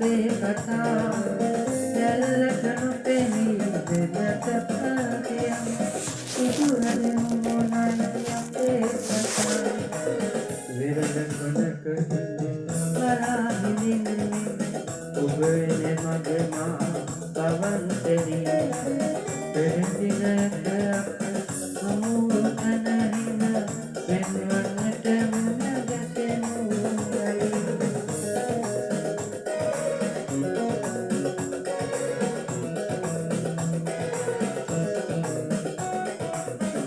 අපේ කතා දැල්ලට නොපෙනී දෙකට පාතියම් ඉදුරෙන් මොනයි අපේ කතා විරල කොනක වරාහිනින්නේ ඔබේ මගේ මා පවන්තෙනි පෙරදිනක